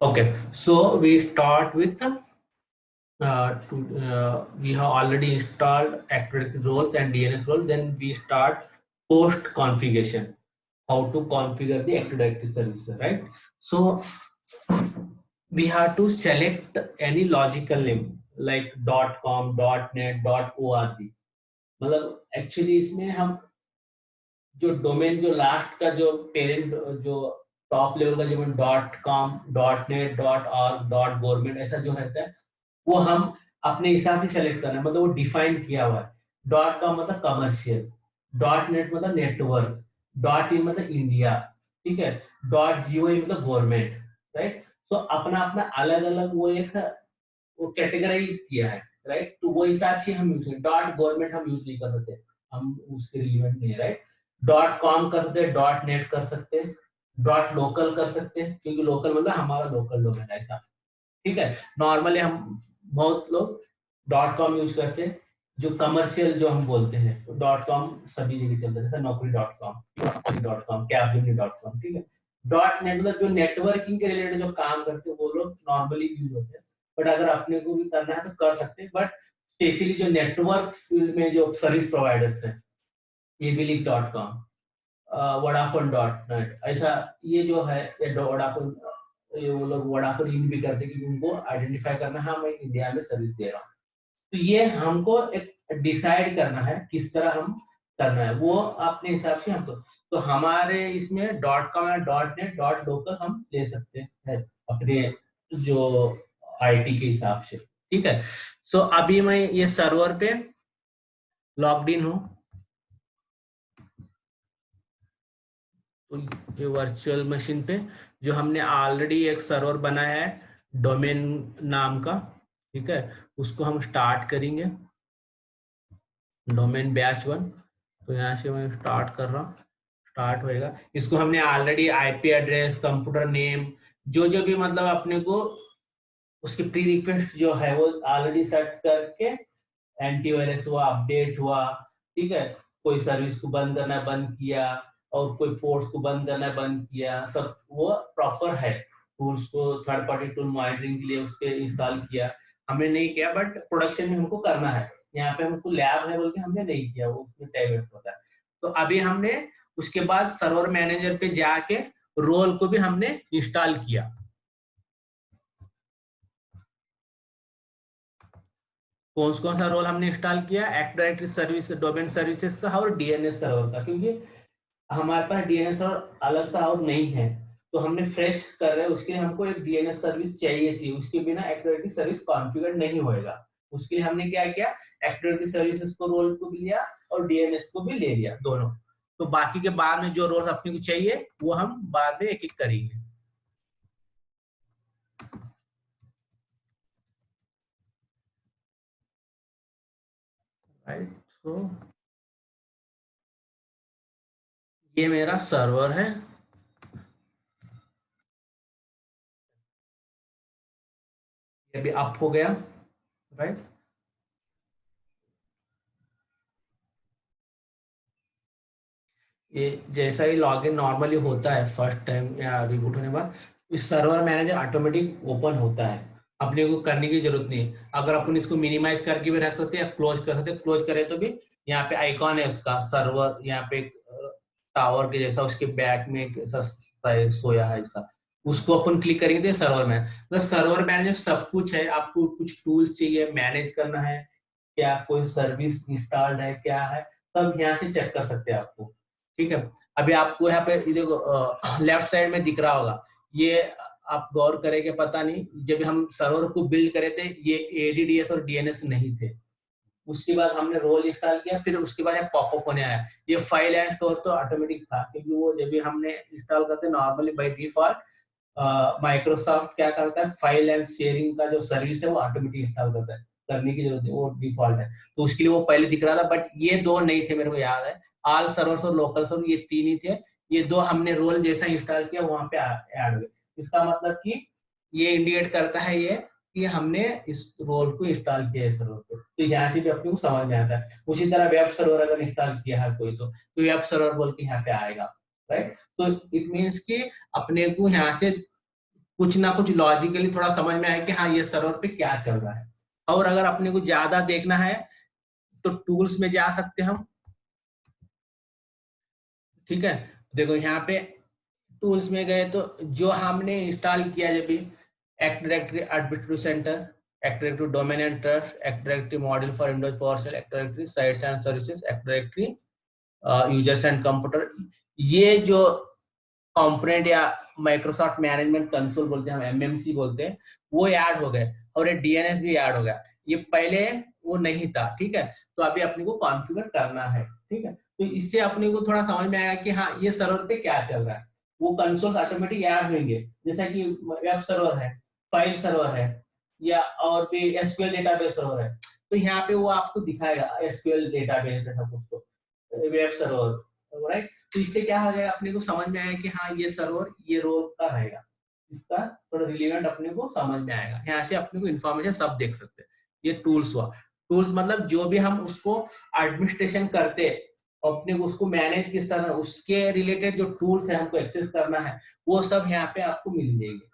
Okay, so we start with we have already installed Active Directory roles and DNS roles. Then we start post configuration, how to configure the Active Directory services, right? So we have to select any logical name like .com, .net, .org. मतलब actually इसमें हम जो domain जो last का जो parent जो top level का जो .com, .net, .org, .government ऐसा जो रहता है वो हम अपने हिसाब से सेलेक्ट करना है, मतलब वो डिफाइन किया हुआ है। .com मतलब कमर्शियल, .net मतलब नेटवर्क, .in मतलब इंडिया, ठीक है, .gov मतलब गवर्नमेंट, राइट। तो अपना अपना अलग अलग वो एक वो कैटेगराइज किया है, राइट। तो वो हिसाब से हम यूज करें। .गवर्नमेंट हम यूज नहीं कर सकते, हम उसके रिलेवेंट नहीं है, राइट। .com कर सकते हैं, .net कर सकते हैं, .local कर सकते हैं, क्योंकि लोकल मतलब हमारा लोकल डोमेन है ऐसा, ठीक है। नॉर्मली हम बहुत लोग .com यूज करते हैं, जो कमर्शियल जो हम बोलते हैं .com सभी जगह चलता है, जैसे नौकरी.com, capgemini.com, ठीक है। .net मतलब जो नेटवर्किंग के रिलेटेड जो काम करते हैं वो लोग नॉर्मली यूज होते हैं, बट अगर अपने को भी करना है तो कर सकते हैं। बट स्पेशली जो नेटवर्क फील्ड में जो सर्विस प्रोवाइडर्स हैं, abilic.com, वोडाफोन.नेट, ऐसा ये जो है ये वोडाफोन, ये वो लोग वोडाफोन इन भी करते हैं क्योंकि उनको आइडेंटिफाई करना है, मैं इंडिया में सर्विस दे रहा हूँ। तो ये हमको एक डिसाइड करना है किस तरह हम करना है, वो अपने हिसाब से हमको। तो हमारे इसमें .com या .net, .local हम ले सकते हैं अपने जो आईटी के हिसाब से, ठीक है। सो अभी मैं ये सर्वर पे लॉग्ड इन हूँ, तो ये वर्चुअल मशीन पे जो हमने ऑलरेडी एक सर्वर बनाया है डोमेन नाम का, ठीक है, उसको हम स्टार्ट करेंगे, डोमेन बैच 1। तो यहाँ से मैं स्टार्ट कर रहा हूँ, स्टार्ट होएगा। इसको हमने already IP address, computer name, जो जो भी मतलब अपने को उसकी प्री रिक्वेस्ट जो है वो ऑलरेडी सेट करके, एंटीवायरस हुआ, अपडेट हुआ, ठीक है, कोई सर्विस को बंद करना बंद किया, और कोई पोर्ट्स को बंद करना बंद किया, सब वो प्रॉपर है। टूल्स को थर्ड पार्टी टूल मॉनिटरिंग के लिए उसके इंस्टॉल किया, हमने नहीं किया, बट प्रोडक्शन में हमको करना है। यहाँ पे हमको लैब है बोल के हमने नहीं किया, वो उसमें टाइम होता है। तो अभी हमने उसके बाद सर्वर मैनेजर पे जाके रोल को भी हमने इंस्टॉल किया। कौन सा रोल हमने इंस्टॉल किया? Active directory service, domain services का और डीएनएस सर्वर का, क्योंकि हमारे पास डीएनएस सर्वर अलग सा और नहीं है, तो हमने फ्रेश कर रहे हैं, उसके लिए हमको एक डीएनएस सर्विस चाहिए थी, उसके बिना एक्टिव डायरेक्टरी सर्विस कॉन्फ़िगर नहीं होएगा। उसके लिए हमने क्या किया, एक्टिव डायरेक्टरी सर्विसेज को रोल को भी लिया और डीएनएस को भी ले लिया दोनों। तो बाकी के बाद में जो रोल अपने को चाहिए वो हम बाद में एक एक करेंगे, राइट। तो ये मेरा सर्वर है, ये भी अप हो गया, राइट। ये जैसा ही लॉगिन नॉर्मली होता है फर्स्ट टाइम या रिबूट होने के बाद, इस सर्वर मैनेजर ऑटोमेटिक ओपन होता है, अपने को करने की जरूरत नहीं है। अगर अपन इसको मिनिमाइज करके भी रख सकते हैं या क्लोज कर सकते हैं, क्लोज करें तो भी यहाँ पे आइकॉन है उसका, सर्वर यहाँ पे टावर के जैसा उसके बैक में एक ऐसा सोया है ऐसा, उसको अपन क्लिक करेंगे तो सर्वर में, मतलब सर्वर मैनेजर सब कुछ है। आपको कुछ टूल्स चाहिए मैनेज करना है, क्या कोई सर्विस इंस्टॉल्ड है क्या है, सब यहाँ से चेक कर सकते हैं आपको, ठीक है। अभी आपको यहाँ पे देखो लेफ्ट साइड में दिख रहा होगा, ये आप गौर करेंगे, पता नहीं जब हम सर्वर को बिल्ड करे थे ये एडीडीएस और डीएनएस नहीं थे, उसके बाद हमने रोल इंस्टॉल किया, फिर उसके बाद पॉपअप होने आया। ये फाइल एंड स्टोर तो ऑटोमेटिक था, क्योंकि वो जब भी हमने इंस्टॉल करते नॉर्मली बाय डिफॉल्ट माइक्रोसॉफ्ट क्या करता है, फाइल एंड शेयरिंग का जो सर्विस है वो ऑटोमेटिक इंस्टॉल करता है, करने की जरूरत है, वो डिफॉल्ट है। तो उसके लिए वो पहले दिख रहा था, बट ये दो नहीं थे, मेरे को याद है, ऑल सर्वर्स और लोकल सर्वर ये तीन ही थे। ये दो हमने रोल जैसा इंस्टॉल किया वहां पे ऐड हुए। इसका मतलब कि ये इंडिकेट करता है ये कि हमने इस रोल को इंस्टॉल किया है सर्वर पे, तो यहाँ से भी अपने को समझ में आता है। उसी तरह वेब सर्वर अगर इंस्टॉल किया है कोई तो वेब सर्वर बोल के यहाँ पे आएगा, राइट। तो इट मीन्स कि अपने को यहाँ से कुछ ना कुछ लॉजिकली थोड़ा समझ में आए कि हाँ ये सर्वर पे क्या चल रहा है। और अगर अपने को ज्यादा देखना है तो टूल्स में जा सकते हैं हम, ठीक है। देखो यहाँ पे टूल्स में गए तो जो हमने इंस्टॉल किया जब भी, active directory administrative centre, active directory domain and trust, active directory module for Windows PowerShell, active directory sites and services, active directory users and computer, ये जो कंपोनेंट या माइक्रोसॉफ्ट मैनेजमेंट कंसोल बोलते हैं हम, एमएमसी बोलते हैं, वो ऐड हो गए और ये डीएनएस भी ऐड हो गया। ये पहले वो नहीं था, ठीक है। तो अभी अपने को कॉन्फ़िगर करना है, ठीक है। तो इससे अपने को थोड़ा समझ में आया कि हाँ ये सर्वर पे क्या चल रहा है। वो कंसोल्स ऑटोमेटिक ऐड होंगे, जैसा कि वेब सर्वर है, फाइल सर्वर है, या और भी एसक्यूएल डेटाबेस सर्वर है, तो यहाँ पे वो आपको दिखाएगा एसक्यूएल डेटाबेस ऐसा कुछ, तो वेब सर्वर, राइट। तो इससे क्या हो जाएगा, अपने को समझ में आया कि हाँ ये सर्वर ये रोल का रहेगा, इसका थोड़ा रिलेवेंट अपने को समझ में आएगा। यहाँ से अपने को इन्फॉर्मेशन सब देख सकते हैं। ये टूल्स हुआ, टूल्स मतलब जो भी हम उसको एडमिनिस्ट्रेशन करते, अपने को उसको मैनेज किस तरह, उसके रिलेटेड जो टूल्स है हमको एक्सेस करना है, वो सब यहाँ पे आपको मिल जाएंगे,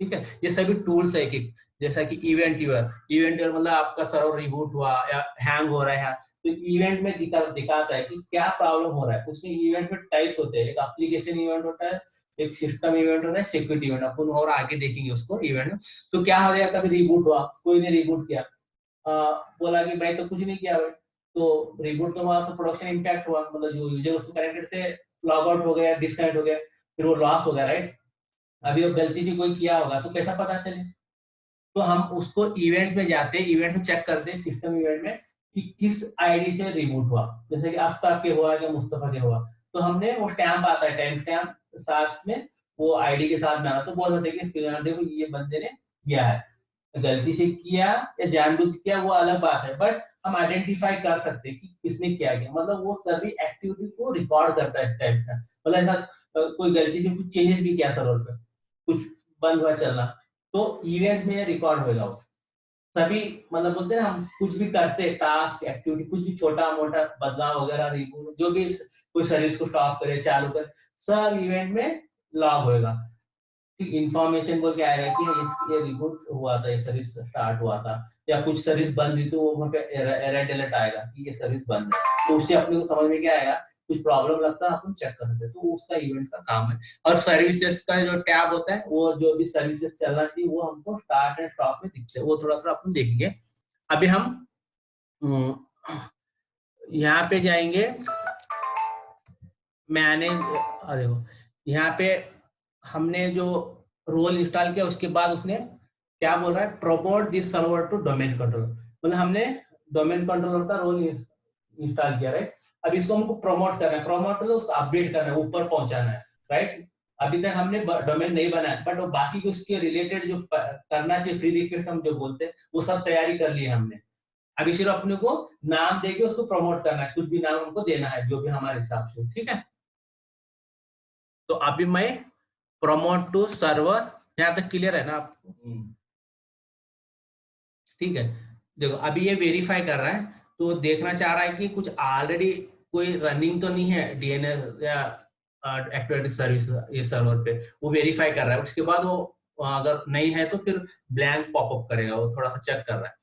ठीक है। ये सभी टूल्स है एक, जैसा कि इवेंट यूर, इवेंट यूर मतलब आपका सर्वर रिबूट हुआ या हैंग हो रहा है, तो इवेंट में दिखाता है कि क्या प्रॉब्लम हो रहा है। उसमें इवेंट में टाइप्स होते हैं, एक एप्लीकेशन इवेंट होता है, एक सिस्टम इवेंट होता है, सिक्योरिटी इवेंट, अपन और आगे देखेंगे उसको इवेंट में। तो क्या हो गया, कभी रिबूट हुआ, कोई ने रिबूट किया, बोला कि भाई तो कुछ नहीं किया भाई, तो रिबूट तो हुआ तो प्रोडक्शन इम्पैक्ट हुआ, मतलब जो यूजर उसको कनेक्टेड थे लॉग आउट हो गया, डिस्कनेक्ट हो गया, फिर वो लॉस हो गया, राइट। अभी वो गलती से कोई किया होगा तो कैसा पता चले, तो हम उसको इवेंट्स में जाते, इवेंट में चेक करते हैं सिस्टम इवेंट में कि किस आईडी से रिबूट हुआ, जैसे कि आफ्ताब के हुआ या मुस्तफा के हुआ, तो हमने वो स्टैम्प आता है, टाइम स्टैम्प साथ में वो आईडी के साथ में आता, तो बोल सकते हैं कि देखो ये बंदे ने किया है, गलती से किया या जानबूझ किया वो अलग बात है, बट हम आइडेंटिफाई कर सकते हैं कि किसने किया गया, मतलब वो सभी एक्टिविटी को रिकॉर्ड करता है टाइम स्टैम्प। मतलब ऐसा कोई गलती से कुछ चेंजेस भी किया सर्वर पे, कुछ बंद हुआ चलना, तो इवेंट में रिकॉर्ड होगा वो सभी, मतलब बोलते हैं हम कुछ भी करते टास्क एक्टिविटी, कुछ भी छोटा मोटा बदलाव वगैरह, रिमूव जो भी, कोई सर्विस को स्टॉप करे चालू करे, सब इवेंट में लॉग होएगा। इंफॉर्मेशन बोल के आएगा कि ये रिबूट हुआ था, ये सर्विस स्टार्ट हुआ था, या कुछ सर्विस बंद हुई तो वहाँ पे एरर अलर्ट आएगा कि ये सर्विस बंद है, तो उससे अपने को समझ में क्या आएगा, कुछ प्रॉब्लम लगता है अपन चेक कर सकते हैं, तो उसका इवेंट का काम है। और सर्विसेज का जो टैब होता है, वो जो भी सर्विसेज चलना चाहिए वो हमको स्टार्ट एंड स्टॉप में दिखते हैं, वो थोड़ा थोड़ा अपन देखेंगे। अभी हम यहाँ पे जाएंगे मैनेज, अरे वो यहाँ पे हमने जो रोल इंस्टॉल किया उसके बाद उसने क्या बोल रहा है, promote this server to domain controller, मतलब हमने डोमेन कंट्रोलर का रोल इंस्टॉल किया, राइट। अब इसको हमको प्रमोट करना है, प्रमोट मतलब उसको अपडेट करना है, ऊपर पहुंचाना है, राइट। अभी तक हमने डोमेन नहीं बनाया, बट बाकी के उसके रिलेटेड जो करना चाहिए प्री रिक्वेस्ट हम जो बोलते हैं, वो सब तैयारी कर ली है हमने। अभी सिर्फ अपने को नाम देके उसको प्रमोट करना है, कुछ भी नाम हमको देना है जो भी हमारे हिसाब से, ठीक है। तो अभी मैं प्रमोट टू सर्वर, यहाँ तक क्लियर है ना आपको, ठीक है। देखो अभी ये वेरीफाई कर रहा है, तो देखना चाह रहा है कि कुछ ऑलरेडी कोई रनिंग तो नहीं है डीएनएस या एक्टिविटी सर्विस ये सर्वर पे, वो वेरीफाई कर रहा है। उसके बाद वो अगर नहीं है तो फिर ब्लैंक पॉपअप करेगा, वो थोड़ा सा चेक कर रहा है।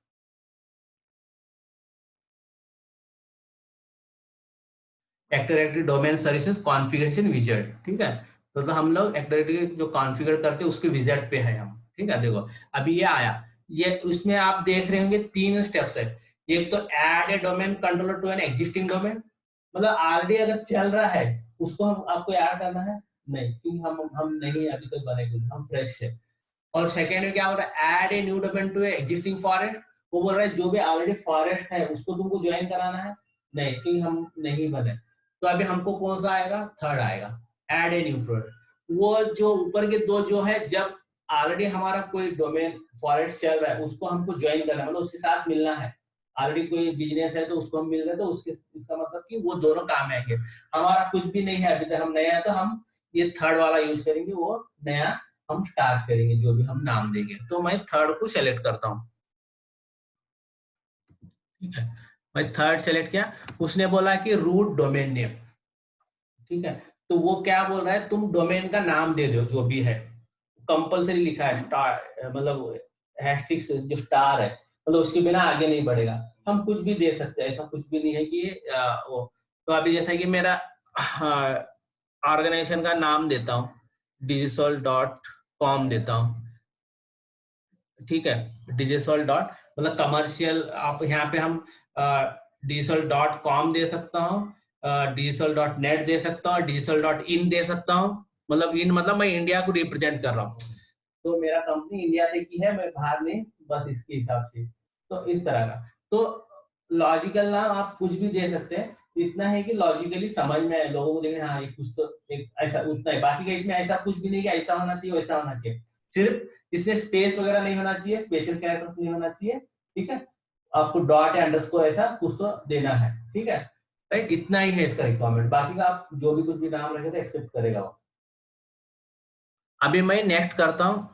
Active directory domain services configuration विजेट, ठीक है। तो हम लोग एक्टिव डायरेक्टरी जो कॉन्फ़िगर करते हैं उसके विजेट पे है हम, ठीक है। देखो अभी ये आया, ये उसमें आप देख रहे होंगे 3 स्टेप्स है। एक तो add a domain controller to an existing domain, मतलब ऑलरेडी अगर चल रहा है उसको हम आपको ऐड करना है, नहीं क्योंकि हम नहीं अभी तक बने कुछ, हम फ्रेश है। और सेकेंड में क्या हो रहा है, add a new domain to existing forest, वो बोल रहा है जो भी ऑलरेडी फॉरेस्ट है उसको तुमको ज्वाइन कराना है, नहीं क्योंकि हम नहीं बने। तो अभी हमको कौन सा आएगा, थर्ड आएगा, ऐड ए न्यू प्रोडक्ट। वो जो ऊपर के दो जो है, जब ऑलरेडी हमारा कोई डोमेन फॉरेस्ट चल रहा है उसको हमको ज्वाइन करना है, मतलब उसके साथ मिलना है। ऑलरेडी कोई बिजनेस है तो उसको हम मिल रहे हैं, तो उसके इसका मतलब कि वो दोनों काम आएंगे। हमारा कुछ भी नहीं है अभी तक, हम नया है, तो हम ये थर्ड वाला यूज करेंगे, वो नया हम स्टार्ट करेंगे जो भी हम नाम देंगे। तो मैं थर्ड को सेलेक्ट करता हूँ, ठीक है। मैं थर्ड सेलेक्ट किया, उसने बोला कि रूट डोमेन नेम, ठीक है। तो वो क्या बोल रहा है, तुम डोमेन का नाम दे दो जो भी है, कंपलसरी लिखा है स्टार, मतलब हैशटैग जो स्टार है, मतलब उसके बिना आगे नहीं बढ़ेगा। हम कुछ भी दे सकते हैं, ऐसा कुछ भी नहीं है कि वो। तो अभी जैसा कि मेरा ऑर्गेनाइजेशन का नाम देता हूँ, digisol.com देता हूँ, ठीक है। डिजिसॉल डॉट मतलब कमर्शियल, आप यहाँ पे हम digisol.com दे सकता हूँ, digisol.net दे सकता हूँ, digisol.in दे सकता हूँ। मतलब इन मतलब मैं इंडिया को रिप्रेजेंट कर रहा हूँ, तो मेरा कंपनी इंडिया से की है, मैं बाहर नहीं, बस इसके हिसाब से। तो इस तरह का, तो लॉजिकल नाम आप कुछ भी दे सकते हैं, इतना है कि लॉजिकली समझ में आए लोगों को, देखें हाँ ये कुछ तो एक ऐसा उतना है। बाकी का इसमें ऐसा कुछ भी नहीं कि ऐसा होना चाहिए वैसा होना चाहिए, सिर्फ इसमें स्पेस वगैरह नहीं होना चाहिए, स्पेशल कैरेक्टर्स नहीं होना चाहिए, ठीक है। आपको डॉट या अंडरस्कोर ऐसा कुछ तो देना है, ठीक है, राइट। इतना ही है इसका रिक्वायरमेंट, बाकी का आप जो भी कुछ भी नाम रखे तो एक्सेप्ट करेगा वो। अभी मैं नेक्स्ट करता हूँ।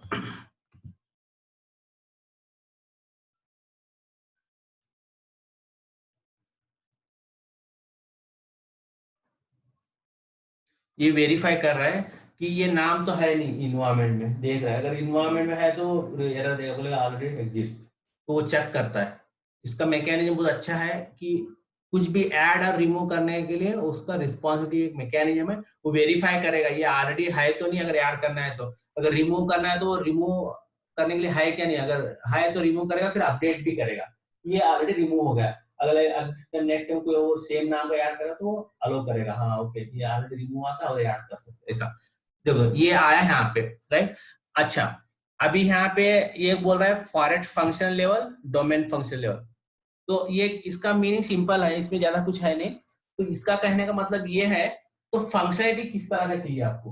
ये वेरीफाई कर रहा है कि ये नाम तो है नहीं इन्वायरमेंट में, देख रहा है, अगर इन्वायरमेंट में है तो एरर देगा, बोलेगा ऑलरेडी एग्जिस्ट, तो वो चेक करता है। इसका मैकेनिज्म बहुत अच्छा है कि कुछ भी ऐड और रिमूव करने के लिए उसका रिस्पॉन्सिबिलिटी एक मैकेनिज्म है, वो वेरीफाई करेगा ये ऑलरेडी है तो नहीं, अगर ऐड करना है तो, अगर रिमूव करना है तो वो रिमूव करने के लिए है क्या नहीं, अगर है तो रिमूव करेगा, फिर अपडेट भी करेगा ये ऑलरेडी रिमूव हो गया। अगर नेक्स्ट टाइम कोई और सेम नाम को ऐड करेगा तो वो अलो करेगा, हाँ ओके ये ऑलरेडी रिमूव हुआ था और ऐड कर सकते ऐसा। देखो ये आया है यहाँ पे, राइट। अच्छा, अभी यहाँ पे ये बोल रहा है forest function level, domain function level. तो ये इसका मीनिंग सिंपल है, इसमें ज्यादा कुछ है नहीं। तो इसका कहने का मतलब ये है, तो फंक्शनलिटी किस तरह का चाहिए आपको,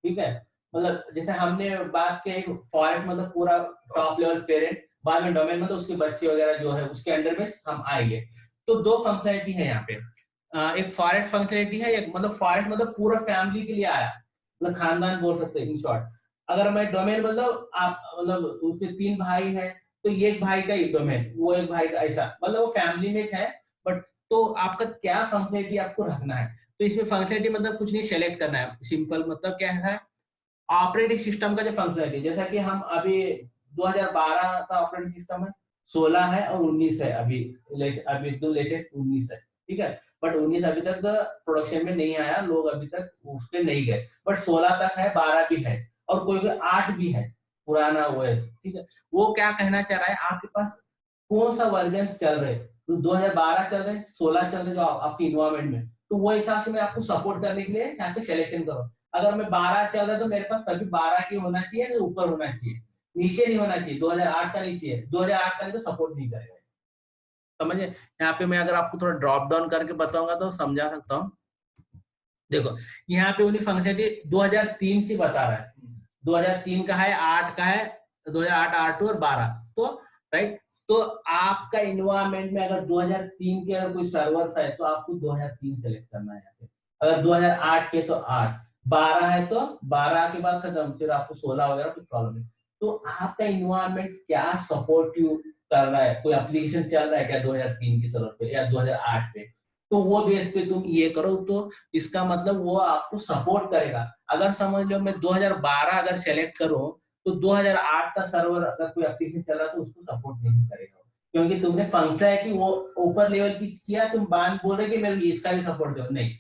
ठीक है। मतलब जैसे हमने बात की फॉरेस्ट मतलब पूरा टॉप लेवल पेरेंट, बाद में डोमेन मतलब उसके बच्चे वगैरह जो है उसके अंडर में हम आएंगे। तो दो फंक्शनलिटी है यहाँ पे, एक फॉरेस्ट फंक्शनलिटी है, एक मतलब फॉरेस्ट मतलब पूरा फैमिली के लिए आया, मतलब खानदान बोल सकते हैं इन शॉर्ट। अगर मैं डोमेन मतलब आप मतलब उसके 3 भाई है, तो ये एक भाई का एक डोमेन, वो एक भाई का, ऐसा मतलब वो फैमिली में है। बट तो आपका क्या फंक्शनलिटी आपको रखना है, तो इसमें फंक्शनलिटी मतलब कुछ नहीं सेलेक्ट करना है, सिंपल मतलब क्या है, ऑपरेटिंग सिस्टम का जो फंक्शनलिटी, जैसा कि हम अभी 2012 का ऑपरेटिंग सिस्टम है, 16 है और 19 है, अभी अभी एकदम लेटेस्ट 19 है, ठीक है। बट 19 अभी तक प्रोडक्शन में नहीं आया, लोग अभी तक उस पर नहीं गए, बट 16 तक है, 12 भी है और कोई कोई 8 भी है पुराना ओएस, ठीक है। वो क्या कहना चाह रहा है, आपके पास कौन सा वर्जन चल रहे, तो 2012 चल रहे, 16 चल रहे जो आपकी इन्वायरमेंट में, तो वो हिसाब से मैं आपको सपोर्ट करने के लिए यहाँ पे सिलेक्शन करो। अगर मैं 12 चल रहा है तो मेरे पास तभी 12 की होना चाहिए, तो ऊपर होना चाहिए, नीचे नहीं होना चाहिए, 2008 का नहीं चाहिए, 2008 का नहीं तो सपोर्ट नहीं करेगा, समझे। यहाँ पे मैं अगर आपको थोड़ा ड्रॉप डाउन करके बताऊंगा तो समझा सकता हूँ। देखो यहाँ पे उन्हीं फंक्शनलिटी 2003 से बता रहा है, 2003 का है, 8 का है, 2008, 8 और 12, तो राइट। तो आपका इन्वायरमेंट में अगर 2003 के अगर कोई सर्वर्स है तो आपको 2003 सेलेक्ट करना है यहाँ पे, अगर 2008 के तो 8, 12 है तो 12 के बाद खत्म, फिर आपको 16 वगैरह कुछ प्रॉब्लम है। तो आपका इन्वायरमेंट क्या सपोर्टिव कर रहा है, कोई एप्लीकेशन चल रहा है क्या 2003 के सर्वर पे या 2008 पे, तो वो बेस पे तुम ये करो, तो इसका मतलब वो आपको सपोर्ट करेगा। अगर समझ लो मैं 2012 अगर सेलेक्ट करूं, तो 2008 का सर्वर अगर कोई एप्लीकेशन चल रहा है तो उसको सपोर्ट नहीं करेगा, क्योंकि तुमने फंक्शन है कि वो ऊपर लेवल की किया, तुम बात बोल रहे कि मेरे इसका भी सपोर्ट दो, नहीं,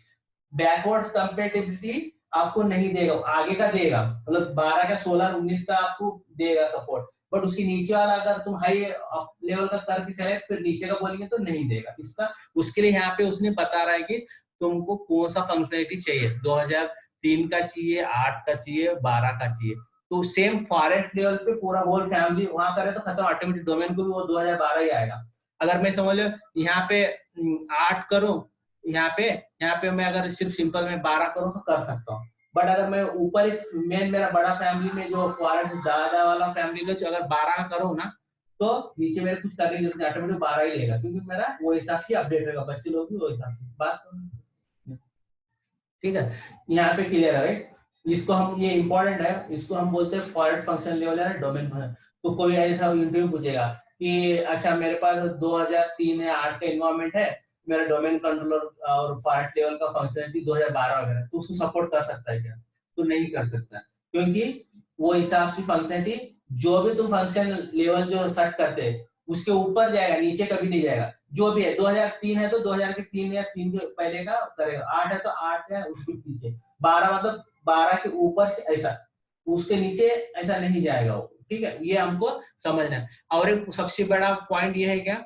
बैकवर्ड्स कंपेटिबिलिटी आपको नहीं देगा, आगे का देगा, मतलब 12 का 16 19 का आपको देगा सपोर्ट, बट उसके नीचे वाला अगर तुम हाई लेवल का करके सेलेक्ट फिर नीचे का बोलेंगे तो नहीं देगा इसका। उसके लिए यहाँ पे उसने बता रहा है कि तुमको कौन सा फंक्शनलिटी चाहिए, 2003 का चाहिए, 8 का चाहिए, 12 का चाहिए। तो सेम फॉरेस्ट लेवल पे पूरा होल फैमिली वहां करे तो खत्म, ऑटोमेटिक डोमेन को भी वो 2012 ही आएगा। अगर मैं समझ लो यहाँ पे 8 करूं, यहाँ पे मैं अगर सिर्फ सिंपल में 12 करूं तो कर सकता हूँ, बट अगर मैं ऊपर मेन मेरा बड़ा फैमिली में जो फॉरेस्ट दादा वाला फैमिली में अगर 12 करूँ ना, तो नीचे मेरे कुछ करने की जरूरत नहीं, ऑटोमेटिक 12 ही लेगा, क्योंकि मेरा वो हिसाब से अपडेट रहेगा, बच्चे लोग भी वो हिसाब से बात, ठीक है। यहाँ पे क्लियर है, राइट। इसको हम, ये इंपॉर्टेंट है, इसको हम बोलते हैं फॉरेस्ट फंक्शन लेवल है, डोमेन फंक्शन। तो कोई ऐसा इंटरव्यू पूछेगा कि अच्छा मेरे पास 2003 या 8 का इन्वायरमेंट है, मेरा डोमेन कंट्रोलर और फॉरेस्ट लेवल का फंक्शनलिटी 2012 वगैरह, तो उसको सपोर्ट कर सकता है क्या, तो नहीं कर सकता, क्योंकि वो हिसाब से फंक्शनलिटी जो भी तुम फंक्शन लेवल जो सेट करते हैं उसके ऊपर जाएगा, नीचे कभी नहीं जाएगा। जो भी है 2003 है तो 2000 के 3 या 3 के पहले का करेगा, 8 है तो 8 है उसके पीछे, 12 मतलब 12 के ऊपर से ऐसा, उसके नीचे ऐसा नहीं जाएगा वो। ठीक है, ये हमको समझना है। और एक सबसे बड़ा पॉइंट ये है क्या,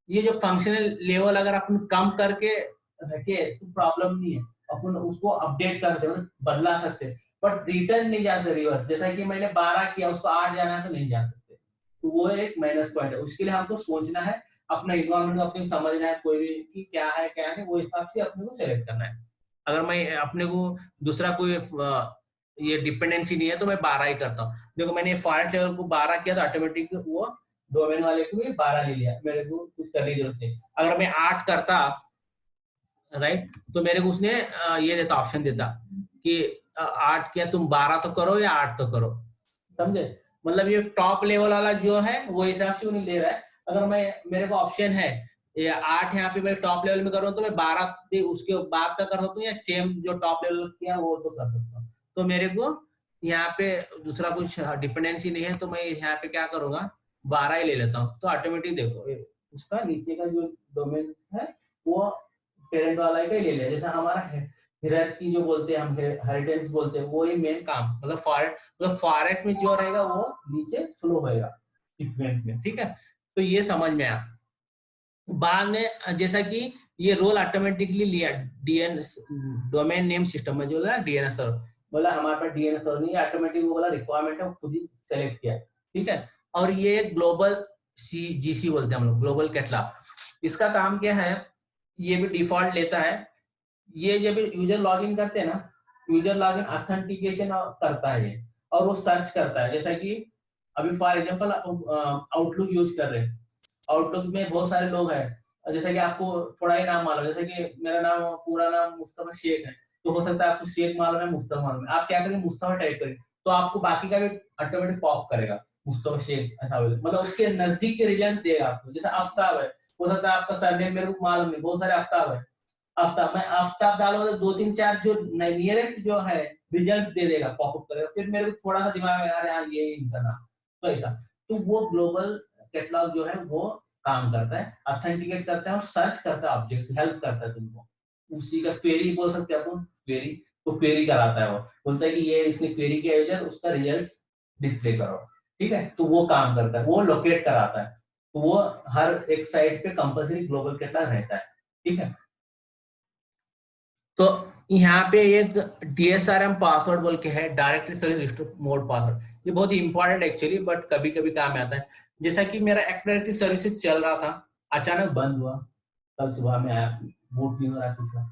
ये जो फंक्शनल लेवल अगर अपन कम करके रखे तो प्रॉब्लम नहीं है, अपन उसको अपडेट करते बदला सकते, बट रिटर्न नहीं जाते रिवर्स। जैसा कि मैंने 12 किया उसको 8 जाना है तो नहीं जा सकते, तो वो एक माइनस पॉइंट है। उसके लिए हमको सोचना है, अपना इन्वायरमेंट अपने समझना है कोई भी कि क्या है क्या नहीं, वो हिसाब से अपने को सेलेक्ट करना है। अगर मैं अपने को दूसरा कोई ये डिपेंडेंसी नहीं है तो मैं 12 ही करता हूँ। देखो मैंने फॉरेस्ट लेवल को 12 किया तो ऑटोमेटिक वो डोमेन वाले को भी 12 ले लिया, मेरे को कुछ करने की जरूरत नहीं। अगर मैं 8 करता राइट, तो मेरे को उसने ये देता, ऑप्शन देता कि 8 किया तुम 12 तो करो या 8 तो करो, समझे? मतलब ये टॉप लेवल वाला जो है वो हिसाब से उन्हें ले रहा है। अगर मैं मेरे को ऑप्शन है ये 8 यहाँ पे मैं टॉप लेवल में कर रहा हूँ तो मैं 12 भी उसके बाद तक कर सकता हूँ, या सेम जो टॉप लेवल किया वो तो कर सकता हूँ। तो मेरे को यहाँ पे दूसरा कुछ डिपेंडेंसी नहीं है तो मैं यहाँ पे क्या करूंगा, 12 ही ले लेता हूँ। तो ऑटोमेटिक देखो उसका नीचे का जो डोमेन है वो पेरेंट वाला ही ले लिया। जैसा हमारा हियरार्की जो बोलते हैं हम, हेरिटेंस बोलते हैं, वो ही मेन काम, मतलब फॉरेस्ट में जो रहेगा वो नीचे फ्लो होएगा सीक्वेंस में। ठीक है, तो ये समझ में आया। बाद में जैसा कि ये रोल ऑटोमेटिकली लिया डीएनएस डोमेन नेम सिस्टम में, जो है डीएनएस सर्वर बोला हमारे पास डीएनएस सर्वर नहीं, ऑटोमेटिक वो बोला रिक्वायरमेंट है, खुद ही सेलेक्ट किया। ठीक है, और ये ग्लोबल जीसी बोलते हैं हम लोग, ग्लोबल कैटलॉग। इसका काम क्या है, ये भी डिफॉल्ट लेता है। ये जब यूजर लॉगिन करते हैं ना, यूजर लॉगिन ऑथेंटिकेशन करता है ये, और वो सर्च करता है। जैसा कि अभी फॉर एग्जांपल आउटलुक यूज कर रहे हैं, आउटलुक में बहुत सारे लोग हैं, जैसे कि आपको थोड़ा ही नाम मालूम है, जैसे कि मेरा नाम पूरा नाम मुस्तफा शेख है, तो हो सकता है आपको शेख मालूम है, मुस्तफा मालूम है, आप क्या करेंगे मुस्तफा टाइप करें तो आपको बाकी का भी ऑटोमेटिक पॉप करेगा मुस्तफा शेख ऐसा, मतलब उसके नजदीक के रिजल्ट देगा आपको। जैसे आफ्ताब है, हो सकता है आपका सरनेम मेरे को मालूम नहीं, बहुत सारे आफ्ताब है, आफ्ताब मैं आफ्ताब डालूंगा तो 2 3 4 जो नियरेस्ट जो है रिजल्ट दे देगा, पॉपअप करेगा, फिर मेरे को थोड़ा सा दिमाग में आ रहा है ये इनका नाम, तो ऐसा। तो वो ग्लोबल कैटलॉग जो है वो काम करता है, ऑथेंटिकेट करता है और सर्च करता है, ऑब्जेक्ट हेल्प करता है तुमको। उसी का क्वेरी बोल सकते हैं अपन, क्वेरी, तो क्वेरी कराता है, वो बोलता है कि ये इसने क्वेरी किया यूजर, उसका रिजल्ट डिस्प्ले करो। ठीक है, तो वो काम करता है, वो लोकेट कराता है, तो वो हर एक साइट पे कंपल्सरी ग्लोबल कैटलॉग रहता है। ठीक है, तो यहाँ पे एक डीएसआरएम पासवर्ड बोल के है, directory service restrict mode password. ये बहुत ही इंपॉर्टेंट एक्चुअली, बट कभी कभी काम आता है। जैसा कि मेरा एक्टिव डायरेक्टरी सर्विसेज चल रहा था, अचानक बंद हुआ, कल सुबह में आया, बूट नहीं हो रहा कुछ,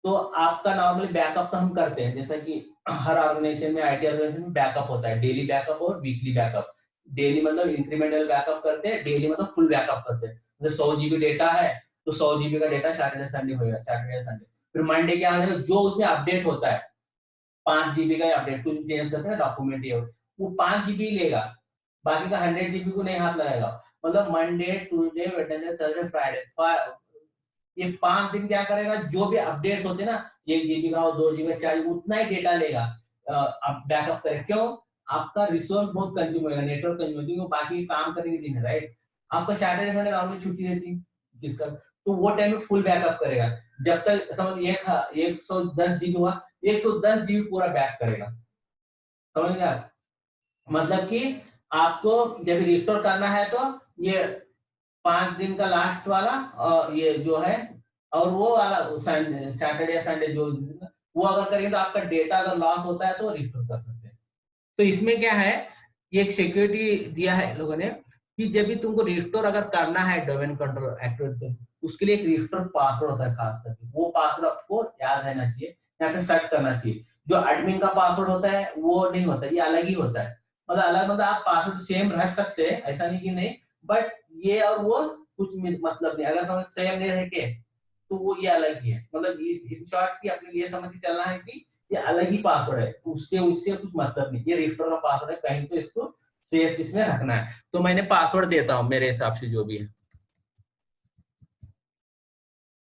तो आपका नॉर्मली बैकअप तो हम करते हैं, जैसा कि हर ऑर्गेनाइजेशन में, आईटी ऑर्गेनाइजेशन में बैकअप होता है, डेली बैकअप और वीकली बैकअप। डेली मतलब इंक्रीमेंटल बैकअप करते हैं, डेली मतलब फुल बैकअप करते हैं। जैसे 100 जीबी डेटा है तो 100 जीबी का डेटा सैटरडे संडे होगा, सैटरडे संडे। फिर मंडे क्या हो, जो उसमें अपडेट होता है 5 जीबी का अपडेट, कुछ चेंज करते हैं डॉक्यूमेंट, ये वो 5 जीबी लेगा, बाकी का 100 जीबी को नहीं हाथ लगाएगा। मतलब Monday Tuesday Wednesday Thursday Friday, ये 5 दिन क्या करेगा, जो भी अपडेट्स होते हैं ना, 1 जीबी का हो, 2 जीबी का, 4 उतना ही डेटा लेगा, बैकअप करे। क्यों? आपका रिसोर्स बहुत कंज्यूम होगा, नेटवर्क कंज्यूम होगा, क्योंकि बाकी काम करने के दिन है, राइट? आपका सैटरडे संडे नॉर्मली छुट्टी रहती है किसका, तो वो टाइम में फुल बैकअप करेगा। जब तक समझ 110 जीबी हुआ, 110 जीबी पूरा बैक करेगा, समझ गया? मतलब कि आपको जब रिस्टोर करना है तो ये 5 दिन का लास्ट वाला, और ये जो है, और वो वाला सैटरडे या संडे जो वो अगर करेंगे तो आपका डेटा अगर लॉस होता है तो रिस्टोर कर सकते हैं। तो इसमें क्या है, ये एक सिक्योरिटी दिया है लोगों ने कि जब भी तुमको रिस्टोर अगर करना है डोमेन कंट्रोल एक्टिविटी से, उसके लिए एक रिस्टोर पासवर्ड होता है खास करके, वो पासवर्ड आपको याद रहना चाहिए या फिर सेट करना चाहिए। जो एडमिन का पासवर्ड होता है वो नहीं होता, ये अलग ही होता है। मतलब अलग मतलब आप पासवर्ड सेम रख सकते हैं, ऐसा नहीं कि नहीं, बट ये और वो कुछ मतलब नहीं, अगर समझ सेम नहीं रह के तो वो ये अलग ही है। मतलब इन शॉर्ट की अपने लिए समझ के चलना है कि ये अलग ही पासवर्ड है, उससे उससे कुछ मतलब नहीं, ये रिस्टोर का पासवर्ड है, कहीं तो इसको सेफ इसमें रखना है। तो मैंने पासवर्ड देता हूं मेरे हिसाब से जो भी है।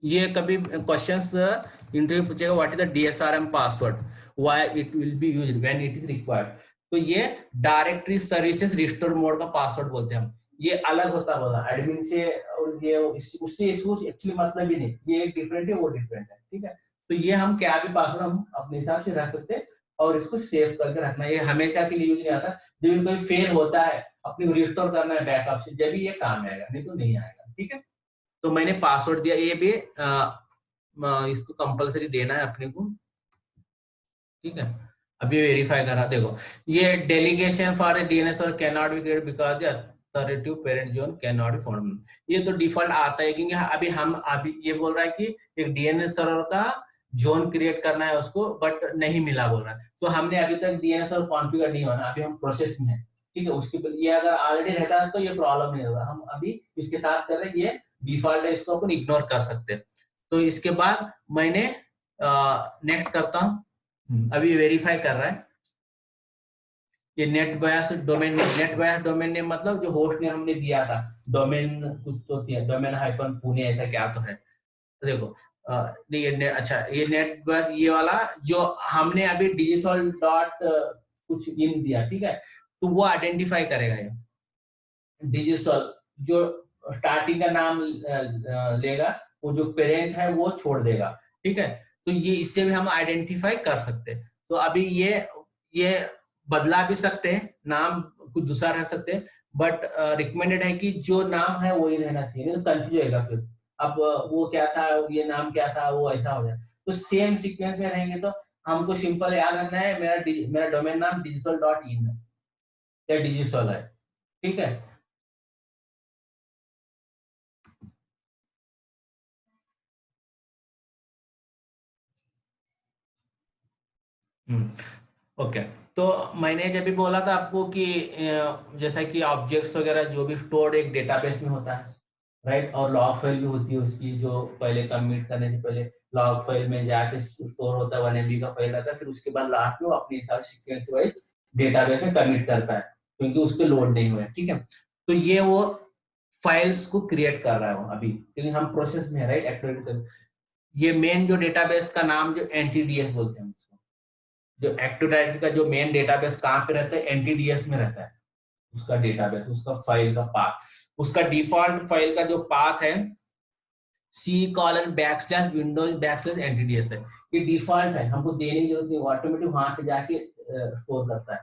ये कभी क्वेश्चंस इंटरव्यू पूछेगा, what is the DSRM password, why it will be used when it is required. तो ये डायरेक्टरी सर्विसेज रिस्टोर मोड का पासवर्ड बोलते हैं हम। ये अलग होता बोला एडमिन से, और ये उससे इसको एक्चुअली मतलब ही नहीं, ये एक डिफरेंट है वो डिफरेंट है, ठीक है। तो ये हम क्या भी पासवर्ड हम अपने हिसाब से रख सकते हैं और इसको सेव करके रखना, ये हमेशा के लिए यूज नहीं आता, जब कोई फेल होता है अपनी रिस्टोर करना है बैकअप से, जब भी ये काम आएगा, नहीं तो नहीं आएगा, ठीक है। तो मैंने पासवर्ड दिया, ये भी इसको कंपलसरी देना है अपने को, ठीक है। अभी वेरीफाई करा, देखो ये डेलीगेशन फॉर द डीएनएस और can not be created because the authority parent zone can not be found. ये तो डिफॉल्ट आता है, क्योंकि अभी ये बोल रहा है कि एक डीएनएस सर्वर का जोन क्रिएट करना है उसको, बट नहीं मिला बोल रहा है। तो हमने अभी तक डीएनएस सर्वर कॉन्फ़िगर नहीं होना, अभी हम प्रोसेस में है, ठीक है। उसके ये अगर ऑलरेडी रहता है तो ये प्रॉब्लम नहीं होगा, हम अभी इसके साथ कर रहे हैं, ये डिफॉल्ट है, इसको अपन इग्नोर कर सकते हैं। तो इसके बाद मैंने नेक्स्ट करता हूँ, अभी वेरीफाई कर रहा है। ये नेट बायस डोमेन नेम, नेट बायस डोमेन नेम मतलब जो होस्ट नेम हमने दिया था, डोमेन कुछ तो दिया, डोमेन हाइफन पुणे ऐसा क्या तो है। तो देखो अच्छा ये नेट बायस ये वाला जो हमने अभी डिजिसॉल डॉट कुछ इन दिया, ठीक है। तो वो आइडेंटिफाई करेगा, ये डिजिसॉल जो स्टार्टिंग का नाम लेगा, वो जो पेरेंट है वो छोड़ देगा, ठीक है। तो ये इससे भी हम आइडेंटिफाई कर सकते हैं। तो अभी ये बदला भी सकते हैं, नाम कुछ दूसरा रख सकते हैं, बट रिकमेंडेड है कि जो नाम है वही रहना चाहिए, नहीं तो कंफ्यूज होगा फिर। अब वो क्या था, ये नाम क्या था, वो ऐसा हो जाए। तो सेम सीक्वेंस में रहेंगे तो हमको सिंपल याद रखना है, मेरा डोमेन नाम डिजिसॉल डॉट इन है या डिजिसॉल है, ठीक है। ओके। तो मैंने जब भी बोला था आपको कि जैसा कि ऑब्जेक्ट्स वगैरह जो भी स्टोर्ड एक डेटाबेस में होता है, राइट, और लॉग फाइल भी होती है उसकी, जो पहले कमिट करने से पहले लॉग फाइल में जाके स्टोर होता है, 1 MB का फाइल रहता है, फिर उसके बाद लास्ट में वो अपने हिसाब से सीक्वेंस वाइज डेटाबेस में कमिट करता है, क्योंकि उसके लोड नहीं हुए, ठीक है। तो ये वो फाइल्स को क्रिएट कर रहा है वो अभी, क्योंकि हम प्रोसेस में है, राइट, एक्टिविटी। ये मेन जो डेटाबेस का नाम जो एनटीडीएस बोलते हैं, जो एक्टिव डायरेक्टरी का जो मेन डेटाबेस कहाँ पे रहता है, एनटीडीएस में रहता है उसका डेटाबेस, उसका फाइल का पाथ, उसका डिफॉल्ट फाइल का जो पाथ है C:\\Windows\NTDS है, ये डिफॉल्ट है, हमको देने की जरूरत नहीं, ऑटोमेटिक वहां पे जाके स्टोर करता है।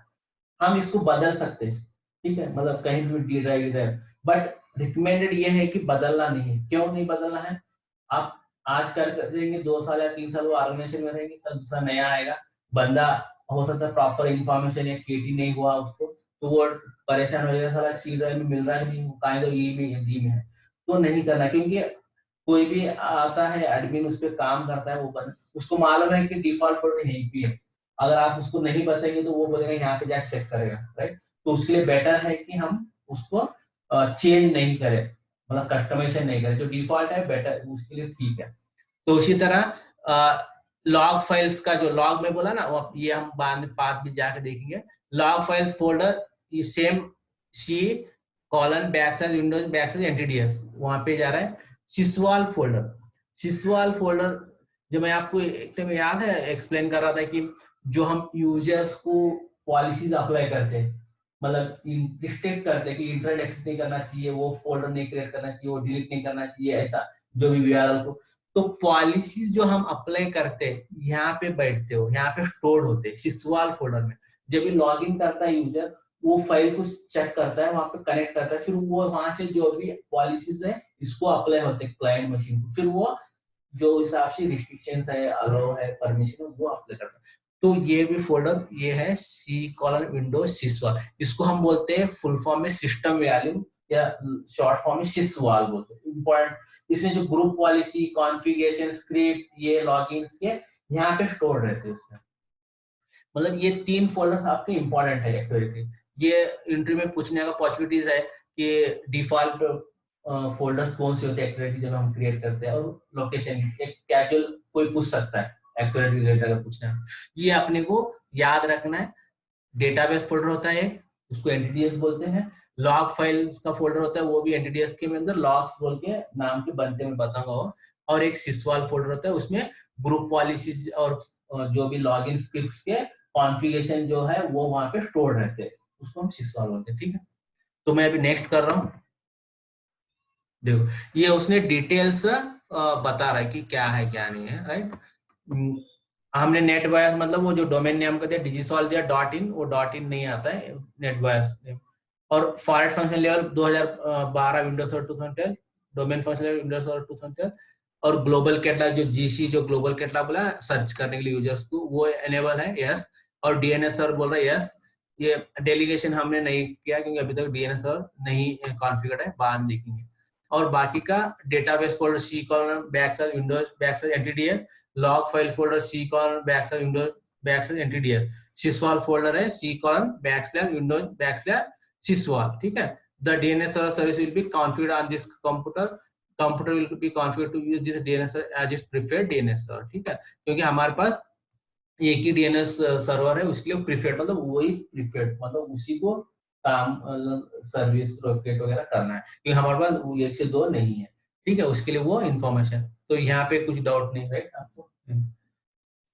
हम इसको बदल सकते हैं, ठीक है, मतलब कहीं भी डी ड्राइव इधर, बट रिकमेंडेड ये है कि बदलना नहीं है। क्यों नहीं बदलना है, आप आज कर देंगे 2 साल या 3 साल वो ऑर्गेनाइजेशन में रहेंगे, कल दूसरा नया आएगा, बंदा हो सकता है प्रॉपर इंफॉर्मेशन या केटी नहीं हुआ उसको, तो वो परेशान हो जाएगा, साला सी ड्राइव में मिल रहा है नहीं, काहे तो ई में डी में है। तो नहीं करना, क्योंकि कोई भी आता है एडमिन उस पर काम करता है, वो उसको मालूम है कि डिफॉल्ट फोल्डर यहीं पे है, अगर आप उसको नहीं बताएंगे तो वो बोलेगा यहाँ पे जाके चेक करेगा, राइट। तो उसके लिए बेटर है कि हम उसको चेंज नहीं करें, मतलब कस्टमाइजेशन नहीं करें, जो डिफॉल्ट है बेटर उसके लिए ठीक है। तो उसी तरह लॉग फाइल्स का जो लॉग में बोला ना, वो ये हम बाद में पाथ भी जाके देखेंगे। लॉग फाइल्स फोल्डर ये सेम C:\\Windows\NTDS वहां पे जा रहा है। सिसवाल फोल्डर जो मैं आपको एक टाइम याद है एक्सप्लेन कर रहा था कि जो हम यूजर्स को पॉलिसीज अप्लाई करते हैं, मतलब रिस्ट्रिक्ट करते हैं कि इंटरनेट एक्सेस नहीं करना चाहिए, वो फोल्डर नहीं क्रिएट करना चाहिए, वो डिलीट नहीं करना चाहिए, ऐसा जो भी यूआरएल को। तो पॉलिसीज जो हम अप्लाई करते हैं यहाँ पे बैठते हो, यहाँ पे स्टोर होते हैं सिसवाल फोल्डर में। जब भी लॉग इन करता है यूजर, वो फाइल को चेक करता है, वहां पे कनेक्ट करता है, फिर वो वहां से जो भी पॉलिसीज है इसको अप्लाई होते हैं क्लाइंट मशीन को, फिर वो जो हिसाब से रिस्ट्रिक्शंस है, अलाउ है, परमिशन है, वो अप्लाई करता है। तो ये भी फोल्डर ये है C:\Windows sysval, इसको हम बोलते हैं फुल फॉर्म में सिस्टम वैल्यू या शॉर्ट फॉर्म में sysval बोलते हैं। इंपॉर्टेंट, इसमें जो ग्रुप पॉलिसी, कॉन्फ़िगरेशन, स्क्रिप्ट, ये लॉगिन्स के यहाँ पे स्टोर रहते हैं उसमें। मतलब ये 3 फोल्डर आपके इंपॉर्टेंट है एक्टिविटी। ये इंटरव्यू में पूछने का पॉसिबिलिटीज है कि डिफॉल्ट फोल्डर्स कौन से होते हैं एक्टिविटी जब हम क्रिएट करते हैं, और लोकेशन एक कैजुअल कोई पूछ सकता है एक्टिविटी रिलेटेड अगर पूछना है, ये अपने को याद रखना है। डेटाबेस फोल्डर होता है उसको एनटीडीएस बोलते हैं, लॉग फाइल्स का फोल्डर होता है वो भी एनटीडीएस के अंदर लॉग्स बोल के नाम के बनते में बताऊंगा, और एक सिसवाल फोल्डर होता है उसमें ग्रुप पॉलिसीज और जो भी लॉगिन स्क्रिप्ट्स के कॉन्फ़िगरेशन जो है वो वहां पे स्टोर रहते हैं, उसको हम sysvol बोलते हैं। ठीक है, तो मैं अभी नेक्स्ट कर रहा हूँ। देखो ये उसने डिटेल्स बता रहा है कि क्या है क्या नहीं है, राइट। हमने नेट बायस मतलब वो जो डोमेन नेम का दिया डिजिसॉल्व दिया .in, वो .in नहीं आता है नेट बायस। और फॉरवर्ड फंक्शन लेवल 2012 विंडोज और 2012, डोमेन फंक्शन लेवल विंडोज और 2012, और ग्लोबल कैटलॉग जो जीसी जो ग्लोबल कैटलॉग बोला सर्च करने के लिए यूजर्स को, वो एनेबल है, यस। और डीएनएस सर्वर बोल रहा है यस। ये डेलीगेशन हमने नहीं किया क्योंकि अभी तक डीएनएस सर्वर नहीं कॉन्फ़िगर्ड है, बाद में देखेंगे। और बाकी का database folder C colon backslash Windows backslash NTDS, log file folder C colon backslash Windows backslash NTDS, sysvol folder है C colon backslash Windows backslash sysvol। ठीक है, the DNS server service will be configured on this computer will be configured to use this DNS server as its preferred DNS server. ठीक है, क्योंकि हमारे पास एक ही DNS server है, उसके लिए प्रिफर्ड मतलब वही प्रिफर्ड मतलब उसी को काम सर्विस रोकेट वगैरह करना है, क्योंकि हमारे पास एक से दो नहीं है। ठीक है, उसके लिए वो इंफॉर्मेशन, तो यहाँ पे कुछ डाउट नहीं है आपको।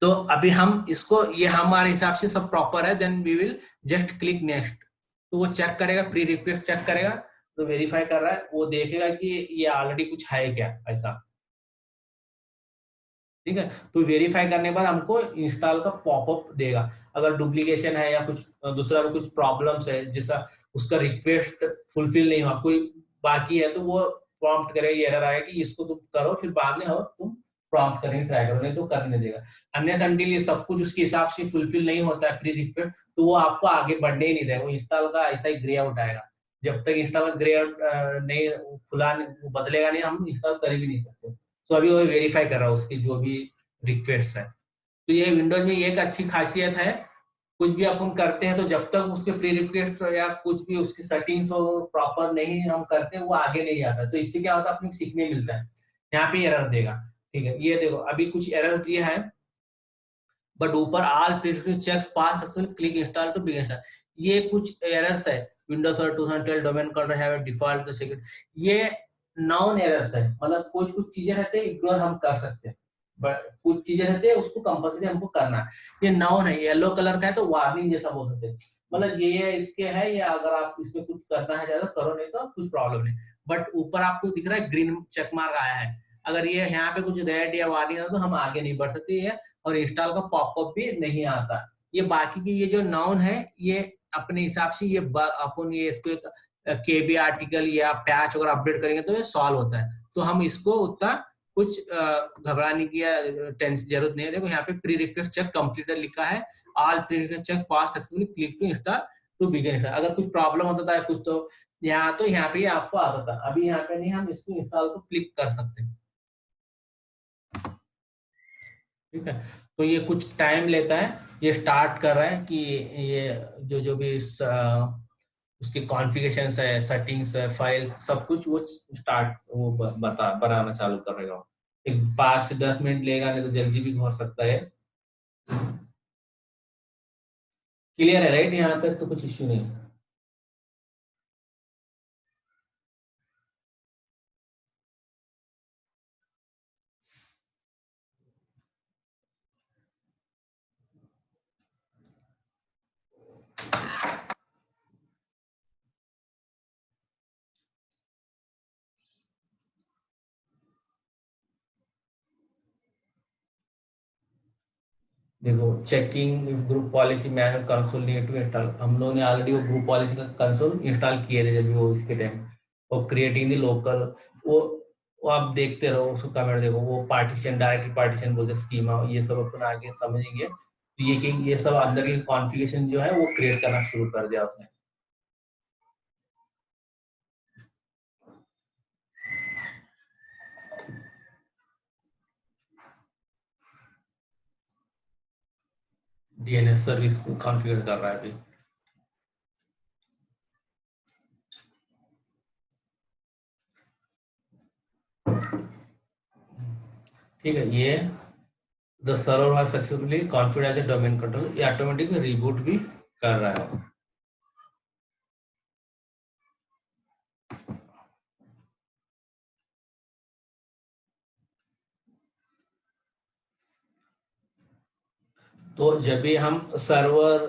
तो अभी हम इसको, ये हमारे हिसाब से सब प्रॉपर है, then we will just click next. तो वो चेक करेगा, प्री रिक्वेस्ट चेक करेगा, तो वेरीफाई कर रहा है, वो देखेगा कि ये ऑलरेडी कुछ है क्या ऐसा। ठीक है, तो वेरीफाई करने के बाद हमको इंस्टॉल का पॉपअप देगा। अगर डुप्लीकेशन है या कुछ दूसरा कुछ प्रॉब्लम्स है, जैसा उसका रिक्वेस्ट फुलफिल नहीं हुआ, कोई बाकी है, तो वो प्रॉम्प्ट करेगा, एरर आएगा कि इसको तुम करो, फिर बाद में और तुम प्रॉम्प्ट करने ट्राई करो, नहीं तो करने देगा। अनलेस अनटिल ये सब कुछ उसके हिसाब से फुलफिल नहीं होता है प्री रिक्वेस्ट, तो वो आपको आगे बढ़ने ही नहीं देगा, वो इंस्टॉल का ऐसा ही ग्रे आउट आएगा। जब तक इंस्टॉल का ग्रे आउट नहीं खुला बदलेगा नहीं, हम इंस्टॉल कर भी नहीं सकते। तो अभी वो वेरीफाई कर रहा है उसकी जो भी रिक्वेस्ट है। तो ये विंडोज में ये एक अच्छी खासियत है, कुछ भी अपन करते हैं तो जब तक उसके प्री रिक्वेस्ट या कुछ भी उसकी सेटिंग्स हो प्रॉपर नहीं हम करते, वो आगे नहीं आता। तो इससे क्या होता है, अपने सीखने मिलता है। यहाँ पे एरर देगा। ठीक है, ये देखो अभी कुछ एरर दिया है, बट ऊपर all prerequisite checks pass successful, click install to begin install, ये कुछ एरर्स है। विंडोज और 2012 domain controller have a default secretary, ये नॉन एरर्स है, मतलब कुछ कुछ चीजें रहते हैं इग्नोर हम कर सकते हैं, बट कुछ चीजें रहते हैं उसको कंपल्सरी हमको करना है। ये नाउन है, येलो कलर का है, तो वार्निंग जैसा बोल सकते हैं, मतलब ये इसके है, या अगर आप इसमें कुछ करना है ज्यादा करो, नहीं तो कुछ प्रॉब्लम नहीं। बट ऊपर आपको दिख रहा है ग्रीन चेक मार्क आया है, अगर ये यहाँ पे कुछ रेड या वार्निंग है तो हम आगे नहीं बढ़ सकते है, और इंस्टॉल का पॉपअप भी नहीं आता। ये बाकी की ये जो नाउन है, ये अपने हिसाब से ये अपन ये इसको एक केबी आर्टिकल या पैच अगर अपडेट करेंगे तो ये सॉल्व होता है। तो हम इसको उतना कुछ घबराने की टेंशन जरूरत नहीं है। देखो यहाँ पे प्री रिक्वेस्ट चेक कंप्लीटेड लिखा है, all prerequisite check pass successfully, click to install to begin install. अगर कुछ प्रॉब्लम होता था कुछ तो यहाँ पे आपको आता था, अभी यहाँ पे नहीं, हम इसको इंस्टॉल को क्लिक कर सकते हैं। ठीक है, तो ये कुछ टाइम लेता है, ये स्टार्ट कर रहा है कि ये जो जो भी उसकी कॉन्फ़िगरेशन है, सेटिंग्स है, फाइल्स, सब कुछ वो स्टार्ट वो बता बनाना चालू करेगा। एक 5 से 10 मिनट लेगा, नहीं तो जल्दी भी हो सकता है। क्लियर है राइट, यहाँ तक तो कुछ इश्यू नहीं। देखो checking group policy manual console need to install, हम लोगों ने ऑलरेडी वो ग्रुप पॉलिसी का कंसोल इंस्टॉल किए थे जब वो इसके टाइम, वो क्रिएटिंग द लोकल, वो आप देखते रहो उसको कमेंट देखो, वो पार्टीशन डायरेक्टरी पार्टीशन बोलते स्कीमा, ये सब अपन आगे समझेंगे। तो ये कि ये सब अंदर की कॉन्फ़िगरेशन जो है वो क्रिएट करना शुरू कर दिया उसने। डीएनएस सर्विस को कॉन्फ़िगर कर रहा है अभी। ठीक है, ये the server has successfully configured as a domain controller, ये ऑटोमेटिक रिबूट भी कर रहा है। तो जब भी हम सर्वर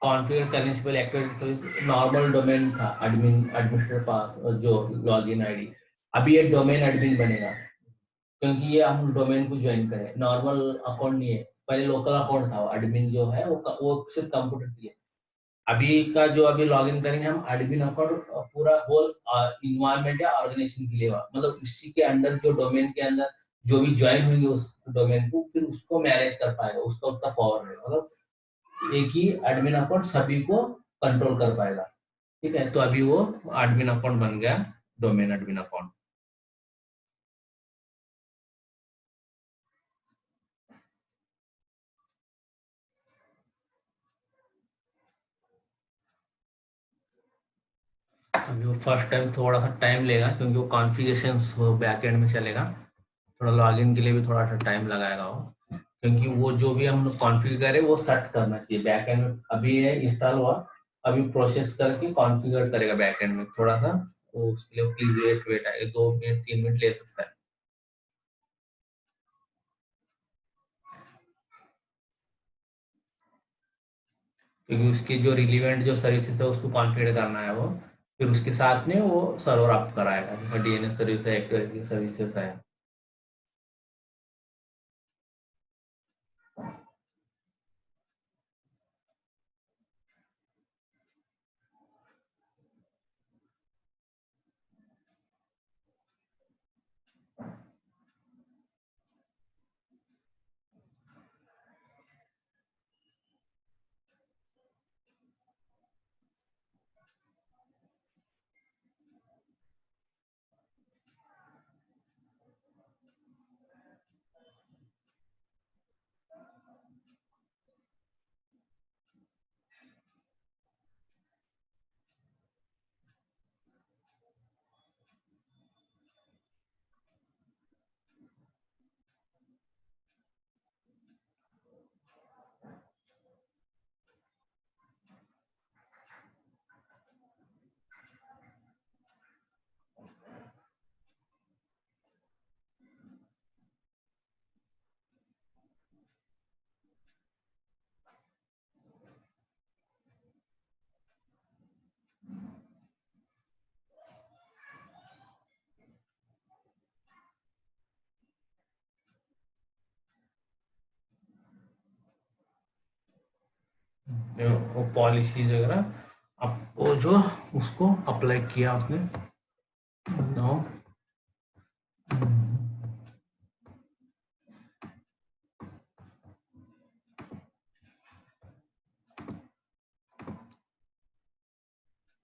कॉन्फ़िगर करने से पहले एक्टिव नॉर्मल डोमेन था, एडमिनिस्ट्रेटर पास जो लॉगिन आईडी, अभी ये डोमेन एडमिन बनेगा क्योंकि ये हम डोमेन को ज्वाइन करें, नॉर्मल अकाउंट नहीं है। पहले लोकल अकाउंट था, एडमिन जो है वो सिर्फ कंप्यूटर की है। अभी का जो अभी लॉगिन करेंगे हम एडमिन अकाउंट पूरा होल इन्वायरमेंट या ऑर्गेनाइजेशन के लिए मतलब इसी के अंदर जो डोमेन के अंदर जो भी ज्वाइन होंगे उस डोमेन को, फिर उसको मैनेज कर पाएगा, उसका उतना पावर है, मतलब एक ही एडमिन अकाउंट सभी को कंट्रोल कर पाएगा। ठीक है, तो अभी वो एडमिन अकाउंट बन गया डोमेन एडमिन अकाउंट। अभी वो फर्स्ट टाइम थोड़ा सा टाइम लेगा क्योंकि वो कॉन्फ़िगरेशन बैक एंड में चलेगा, थोड़ा लॉगिन के लिए भी थोड़ा सा टाइम लगाएगा वो, क्योंकि वो जो भी हम कॉन्फ़िगर करें वो सेट करना चाहिए बैक एंड में। अभी ये इंस्टॉल हुआ, अभी प्रोसेस करके कॉन्फ़िगर करेगा बैक एंड में थोड़ा सा, वो उसके लिए प्लीज वेट आएगा, 2 मिनट 3 मिनट ले सकता है। क्योंकि उसकी जो रिलीवेंट जो सर्विसेज है उसको कॉन्फ़िगर करना है वो, फिर उसके साथ में वो सर्वर अप कराएगा, डीएनएस सर्विस है, एक्टिव सर्विसेज है। वो पॉलिसीज वगैरह अब वो जो उसको अप्लाई किया उसने नो,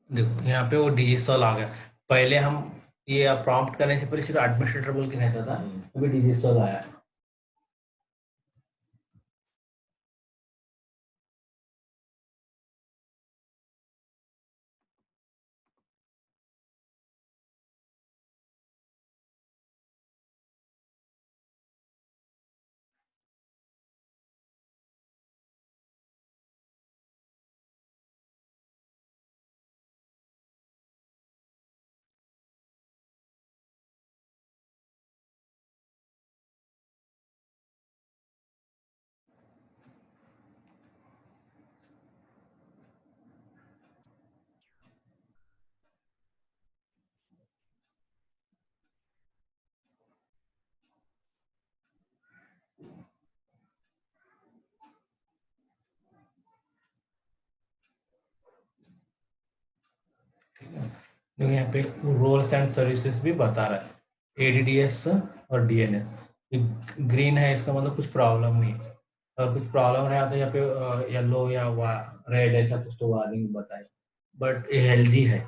देखो यहाँ पे वो डिजिटल आ गया। पहले हम ये प्रॉम्प्ट करने से पहले सिर्फ एडमिनिस्ट्रेटर बोल के रहता था, अभी डिजिटल आया। देखो यहाँ पे रोल्स एंड सर्विसेज भी बता रहा है, एडीडीएस और डीएनएस। ग्रीन है इसका मतलब कुछ प्रॉब्लम नहीं है, अगर कुछ प्रॉब्लम रहा तो यहाँ पे येलो या रेड ऐसा कुछ तो वार्निंग बताए, बट ये हेल्दी है,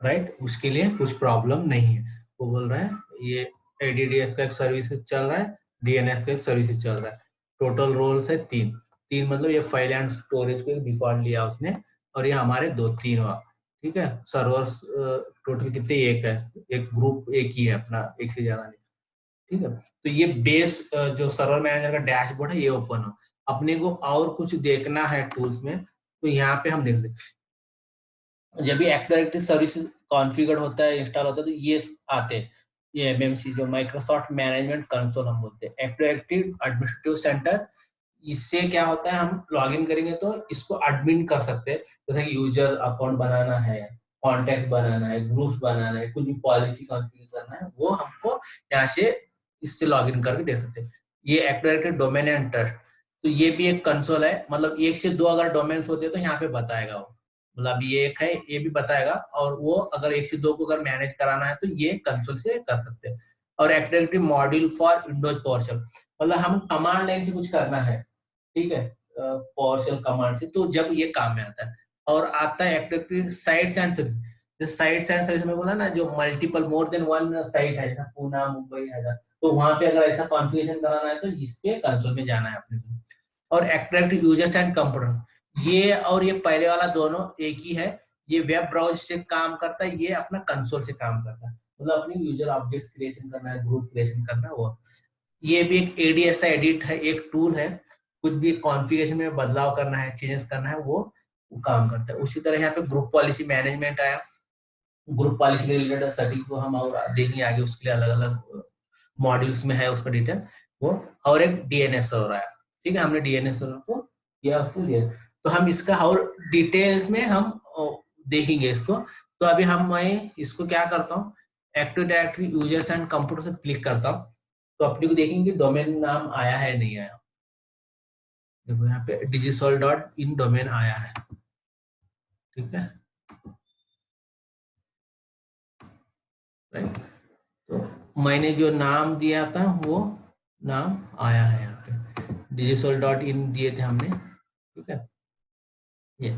राइट, उसके लिए कुछ प्रॉब्लम नहीं है। वो बोल रहा है ये एडीडीएस का एक सर्विसेज चल रहा है, डीएनएस का एक सर्विसेज चल रहा है, टोटल रोल्स है 3। 3 मतलब ये फाइल एंड स्टोरेज को डिफॉल्ट लिया उसने, और ये हमारे 2 3 हुआ। ठीक है, सर्वर्स टोटल कितने, एक है, एक ग्रुप एक ही है अपना, एक से ज्यादा नहीं। ठीक है, तो ये बेस जो सर्वर मैनेजर का डैशबोर्ड है ये ओपन हो। अपने को और कुछ देखना है टूल्स में तो यहाँ पे हम देख सकते हैं। जब भी एक्टिव डायरेक्टरी सर्विस कॉन्फ़िगर होता है, इंस्टॉल होता है, तो ये आते हैं, ये एमएमसी जो माइक्रोसॉफ्ट मैनेजमेंट कंसोल हम बोलते हैं, एक्टिव डायरेक्टरी एडमिनिस्ट्रेटिव सेंटर, इससे क्या होता है, हम लॉगिन करेंगे तो इसको एडमिन कर सकते हैं, जैसे कि यूजर अकाउंट बनाना है, कॉन्टैक्ट बनाना है, ग्रुप्स बनाना है, कुछ भी पॉलिसी कॉन्फ़िगर करना है, वो हमको यहाँ से इससे लॉगिन करके दे सकते हैं। ये active directory domain and trust, तो ये भी एक कंसोल है, मतलब 1 से 2 अगर डोमेन्स होते हैं तो यहाँ पे बताएगा वो, मतलब ये एक है, ये भी बताएगा, और वो अगर 1 से 2 को अगर मैनेज कराना है तो ये कंसोल से कर सकते हैं। और active directory module for Windows PowerShell, मतलब हम कमांड लाइन से कुछ करना है, ठीक है, पावरशेल कमांड से, तो जब ये काम में आता है। और आता है active directory sites and service, जो साइट्स एंड सर्विस में बोला ना, जो multiple more than one site है, जैसे पूना, मुंबई, हैदराबाद, तो वहां पे अगर ऐसा कॉन्फ़िगरेशन कराना है तो इस पे कंसोल में जाना है अपने को। और एक्टिव यूजर्स एंड कंप्यूटर, ये और ये पहले वाला दोनों एक ही है, ये वेब ब्राउजर से काम करता है, ये अपना कंसोल से काम करता है, मतलब अपनी यूजर ऑब्जेक्ट्स क्रिएशन करना है, ग्रुप क्रिएशन करना है वो। ये भी एक एडीएस एडिट है, एक टूल है, कुछ भी कॉन्फ़िगरेशन में बदलाव करना है, चेंजेस करना है, वो काम करता है। उसी तरह यहाँ पे ग्रुप पॉलिसी मैनेजमेंट आया, ग्रुप पॉलिसी के रिलेटेड सेटिंग को हम और देखेंगे आगे, उसके लिए अलग अलग मॉड्यूल्स में है उसका डिटेल वो। और एक डीएनएस सर्वर आया, ठीक है, हमने डीएनएस सर्वर को किया, उसको दिया, तो हम इसका और डिटेल्स में हम देखेंगे इसको। तो अभी मैं इसको क्या करता हूँ, active directory users and computer से क्लिक करता हूँ, तो अपने को देखेंगे डोमेन नाम आया है नहीं आया। देखो यहाँ पे digisol.in डोमेन आया है, ठीक है, राइट। तो मैंने जो नाम दिया था वो नाम आया है यहाँ पे, digisol.in दिए थे हमने, ठीक है। ये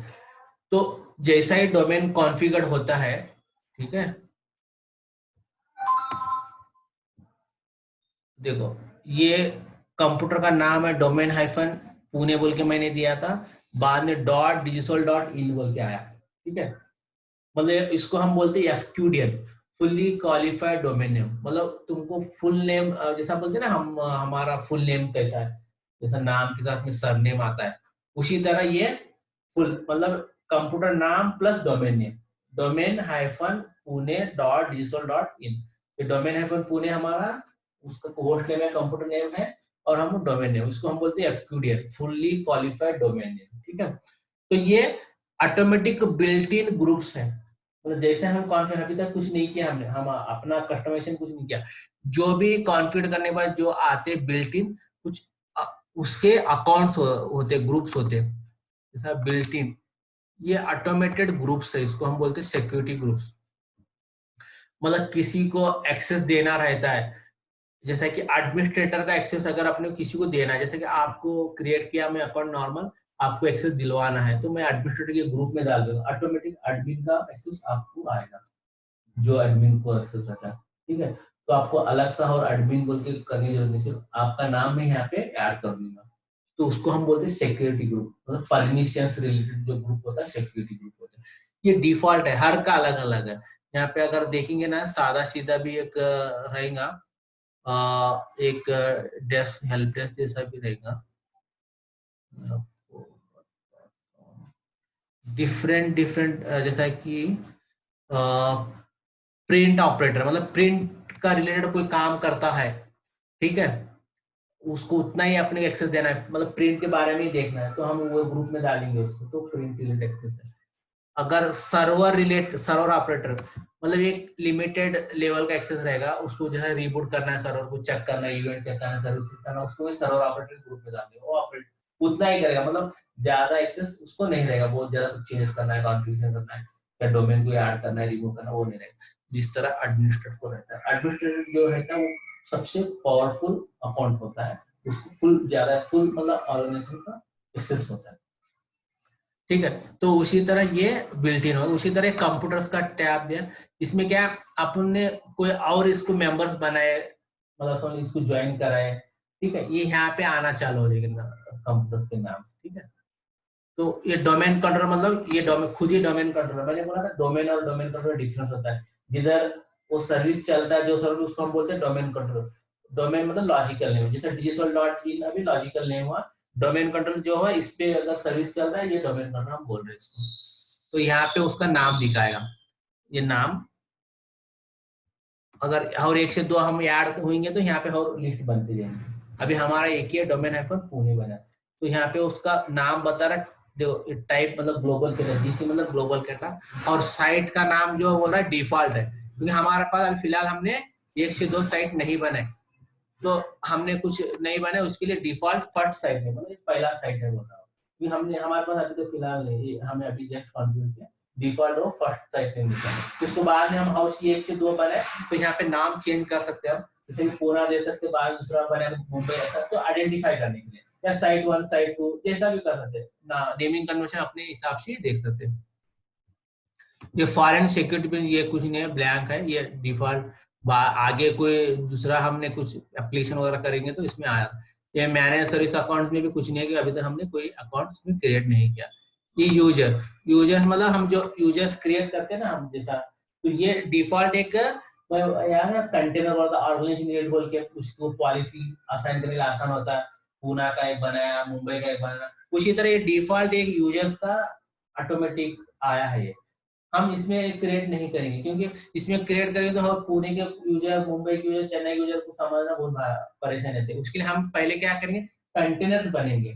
तो जैसा ही डोमेन कॉन्फ़िगर होता है, ठीक है, देखो ये कंप्यूटर का नाम है डोमेन हाइफन पुणे बोल के मैंने दिया था, बाद में .digisol.in बोल के आया, ठीक है, मतलब इसको हम बोलते हैं एफक्यूडीएन, फुल्ली क्वालिफाइड डोमेन नेम, मतलब तुमको फुल नेम, जैसा बोलते हैं ना हम, हमारा फुल नेम कैसा है, जैसा नाम के साथ में सरनेम आता है, उसी तरह ये फुल, मतलब कंप्यूटर नाम plus domain name, domain hyphen Pune .digisol.in, ये डोमेन हाइफन पुणे हमारा उसका होस्ट नेम है, कंप्यूटर नेम है, और हम डोमेन नेम, इसको हम बोलते हैं एफक्यूडीएन, फुल्ली क्वालिफाइड डोमेन नेम, ठीक है। तो ये ऑटोमेटिक बिल्ट इन ग्रुप्स है, मतलब जैसे हम कॉन्फ़िगर, अभी तक कुछ नहीं किया हमने, हम अपना कस्टमाइजेशन कुछ नहीं किया, जो भी कॉन्फ़िगर करने के बाद जो आते बिल्ट इन कुछ उसके अकाउंट्स होते, ग्रुप्स होते, जैसा बिल्ट इन, ये ऑटोमेटेड ग्रुप्स है, इसको हम बोलते हैं सिक्योरिटी ग्रुप्स, मतलब किसी को एक्सेस देना रहता है, जैसा कि एडमिनिस्ट्रेटर का एक्सेस अगर अपने किसी को देना है, जैसे कि आपको क्रिएट किया मैं अकाउंट नॉर्मल, आपको एक्सेस दिलवाना है, तो मैं एडमिनिस्ट्रेटर के ग्रुप में डाल दूंगा, ऑटोमेटिक एडमिन का एक्सेस आपको आएगा, जो एडमिन को एक्सेस रहता है, ठीक है। तो आपको अलग सा और एडमिन बोल के करने की जरूरत नहीं, सिर्फ आपका नाम मैं यहाँ पे ऐड कर दूंगा, तो उसको हम बोलते हैं सिक्योरिटी ग्रुप, मतलब परमिशंस रिलेटेड जो ग्रुप होता है सिक्योरिटी ग्रुप होता है। ये डिफॉल्ट है, हर का अलग अलग है। यहाँ पे अगर देखेंगे ना, सादा सीधा भी एक रहेगा, एक डेस्क हेल्प डेस्क जैसा भी रहेगा, डिफरेंट डिफरेंट, जैसा कि प्रिंट ऑपरेटर, मतलब प्रिंट का रिलेटेड कोई काम करता है, ठीक है, उसको उतना ही अपने एक्सेस देना है, मतलब प्रिंट के बारे में ही देखना है, तो हम वो ग्रुप में डालेंगे उसको, तो प्रिंट रिलेटेड एक्सेस है। अगर सर्वर ऑपरेटर, मतलब एक लिमिटेड लेवल का एक्सेस रहेगा, उसको जैसे रिबूट करना है, सर्वर को चेक करना है, इवेंट चेक करना है, सर्विस चेक करना है, उसको मैं सर्वर ऑपरेटर ग्रुप में डाल दूंगा, वो ऑपरेट उतना ही करेगा, मतलब ज्यादा एक्सेस उसको नहीं रहेगा, बहुत ज्यादा कुछ चेंज करना है, कॉन्फ़िगरेशन करना है, या डोमेन को ऐड करना है, रिमूव करना, वो नहीं रहेगा, जिस तरह एडमिनिस्ट्रेटर को रहता है। एडमिनिस्ट्रेटर जो रहता है वो सबसे पावरफुल अकाउंट होता है, उसको फुल मतलब ऑर्गेनाइजेशन का एक्सेस होता है, ठीक है। तो उसी तरह ये बिल्ट इन होगा, उसी तरह कंप्यूटर्स का टैब दिया, इसमें क्या अपन ने कोई और इसको मेंबर्स बनाए, मतलब इसको ज्वाइन कराए, ठीक है, ये यहाँ पे आना चालू हो जाएगा कंप्यूटर्स के नाम, ठीक है। तो ये डोमेन कंट्रोलर, मतलब ये डोमेन खुद ही डोमेन कंट्रोलर, मैंने बोला था डोमेन और डोमेन कंट्रोलर डिफरेंस होता है, जिधर वो सर्विस चलता है, जो सर्विस उसको हम बोलते हैं डोमेन कंट्रोलर, डोमेन मतलब लॉजिकल नेम, जैसे digisol.in अभी लॉजिकल नेम हुआ, डोमेन कंट्रोलर जो है इस पे अगर सर्विस चल रहा है, ये डोमेन कंट्रोलर हम बोल रहे हैं इसको, तो यहाँ पे उसका नाम दिखाएगा, ये नाम, अगर और 1 से 2 हम ऐड होंगे तो यहाँ पे और लिस्ट बनती जाएंगे, अभी हमारा एक ही है, डोमेन हाइफन पुणे बना, तो यहाँ पे उसका नाम बता रहा है, देखो टाइप मतलब ग्लोबल कैटलॉग, जीसी मतलब ग्लोबल कैटलॉग, और साइट का नाम जो बोल रहा है डिफॉल्ट है, क्योंकि हमारे पास अभी फिलहाल हमने 1 से 2 साइट नहीं बनाए, तो हमने कुछ नहीं बनाए, उसके लिए डिफॉल्ट फर्स्ट साइट है, मतलब पहला साइट है बताओ, क्योंकि हमने हमारे पास अभी तो फिलहाल नहीं, हमें अभी जस्ट कॉन्फ़िगर किया डिफॉल्ट और फर्स्ट साइट नहीं निकाला। इसके बाद में हम हाउस 1 से 2 बनाए तो यहाँ पे नाम चेंज कर सकते हैं हम, जैसे पूरा दे सकते हैं, बाद दूसरा बनाए तो मुंबई ऐसा, तो आइडेंटिफाई करने के लिए, या साइट 1 साइट 2 जैसा भी कर सकते हैं ना, नेमिंग कन्वेंशन अपने हिसाब से देख सकते हैं। ये फॉरेन सिक्योरिटी में ये कुछ नहीं है, ब्लैंक है, ये डिफॉल्ट, आगे कोई दूसरा हमने कुछ एप्लीकेशन वगैरह करेंगे तो इसमें आया। ये मैनेज सर्विस अकाउंट में भी कुछ नहीं है कि अभी तक हमने कोई अकाउंट इसमें क्रिएट नहीं किया। ये यूजर मतलब हम जो यूजर्स क्रिएट करते हैं ना हम जैसा, तो ये डिफॉल्ट एक यहाँ कंटेनर वाला ऑर्गेनाइजेशन बोल के उसको पॉलिसी असाइन करने के लिए आसान होता है, पूना का एक बनाया, मुंबई का एक बनाया, उसी तरह ये डिफॉल्ट एक यूजर्स का ऑटोमेटिक आया है। ये हम इसमें क्रिएट नहीं करेंगे, क्योंकि इसमें क्रिएट करेंगे तो हम पुणे के यूजर, मुंबई के यूजर, चेन्नई के यूजर को समझना बहुत परेशान रहते हैं। उसके लिए हम पहले क्या करेंगे, कंटेनर बनेंगे,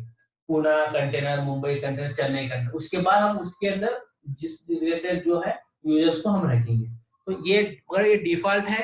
Pune container, Mumbai container, Chennai container, उसके बाद हम उसके अंदर जिस रिलेटेड जो है यूजर्स को हम रखेंगे। तो ये अगर ये डिफॉल्ट है,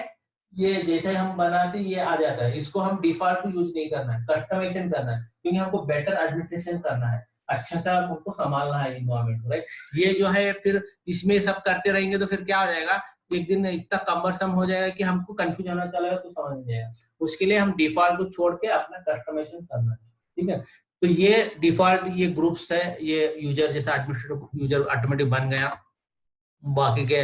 ये जैसे हम बनाते ये आ जाता है, इसको हम डिफॉल्ट को यूज नहीं करना है, कस्टमाइजेशन करना है, क्योंकि हमको बेटर एडमिनिस्ट्रेशन करना है, अच्छा सा हमको संभालना है इन्वायरमेंट, राइट। ये जो है फिर इसमें सब करते रहेंगे तो फिर क्या हो जाएगा, एक दिन इतना कमरसम हो जाएगा कि हमको कंफ्यूज होना चलेगा, तो समझ नहीं आएगा। उसके लिए हम डिफॉल्ट को छोड़ के अपना कस्टमाइजेशन करना है, ठीक है। तो ये डिफॉल्ट ये ग्रुप्स है, ये यूजर जैसा एडमिनिस्ट्रेटर यूजर ऑटोमेटिक बन गया। बाकी के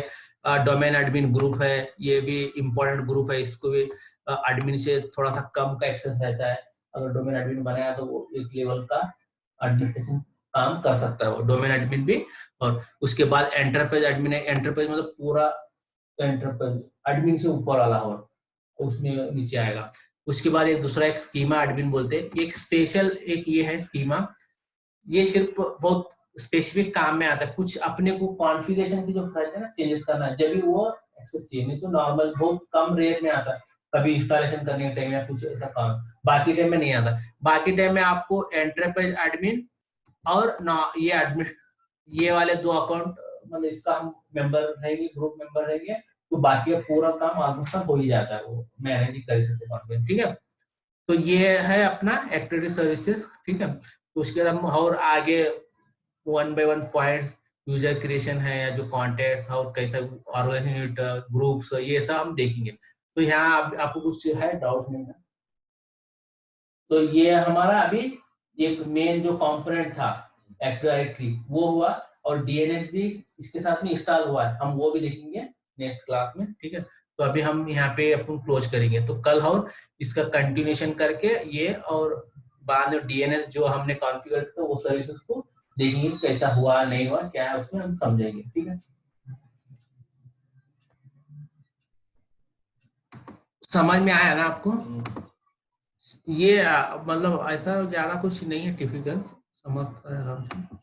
डोमेन एडमिन ग्रुप है, ये भी इंपॉर्टेंट ग्रुप है, इसको भी एडमिन से थोड़ा सा कम का एक्सेस रहता है। अगर डोमेन एडमिन बनाया तो वो एक लेवल का एडमिनिस्ट्रेशन काम कर सकता है वो डोमेन एडमिन भी। और उसके बाद एंटरप्राइज एडमिन है, एंटरप्राइज मतलब पूरा एंटरप्राइज एडमिन से ऊपर वाला हो, उसमें नीचे आएगा। उसके बाद एक दूसरा एक स्कीमा एडमिन बोलते हैं, एक स्पेशल एक ये है स्कीमा, ये सिर्फ बहुत स्पेसिफिक काम में आता है, कुछ अपने को कॉन्फ़िगरेशन की जो फाइल है ना चेंजेस करना है, जब भी वो एक्सेस चाहिए, नहीं तो नॉर्मल बहुत कम रेट में आता है, कभी इंस्टॉलेशन करने के टाइम या कुछ ऐसा काम, बाकी टाइम में नहीं आता। बाकी टाइम में आपको एंटरप्राइज एडमिन और ना ये एडमिन, ये वाले 2 अकाउंट मतलब इसका हम मेंबर रहेंगे, ग्रुप मेंबर रहेंगे, तो बाकी का पूरा काम ऑलमोस्ट हो ही जाता है, वो मैनेज ही कर सकते हैं, ठीक है। तो ये है अपना एक्टिविटी सर्विसेज, ठीक है। तो उसके बाद हम और आगे 1 by 1 पॉइंट्स, यूजर क्रिएशन है या जो कॉन्टेक्ट्स और कैसा ऑर्गेनाइजेशन ग्रुप्स, ये सब हम देखेंगे। तो यहाँ आपको कुछ है डाउट नहीं है? तो ये हमारा अभी एक मेन जो कंपोनेंट था एक्टिव डायरेक्टरी वो हुआ, और डीएनएस भी इसके साथ में इंस्टॉल हुआ है, हम वो भी देखेंगे नेक्स्ट क्लास में, ठीक है। तो अभी हम यहाँ पे अपन क्लोज करेंगे, तो कल और इसका कंटिन्यूएशन करके ये, और बाद में डीएनएस जो हमने कॉन्फ़िगर किया वो सर्विसेज को देखेंगे कैसा हुआ नहीं हुआ, क्या है उसमें हम समझेंगे, ठीक है। समझ में आया ना आपको? ये मतलब ऐसा ज्यादा कुछ नहीं है, टिपिकल समझता है आराम से।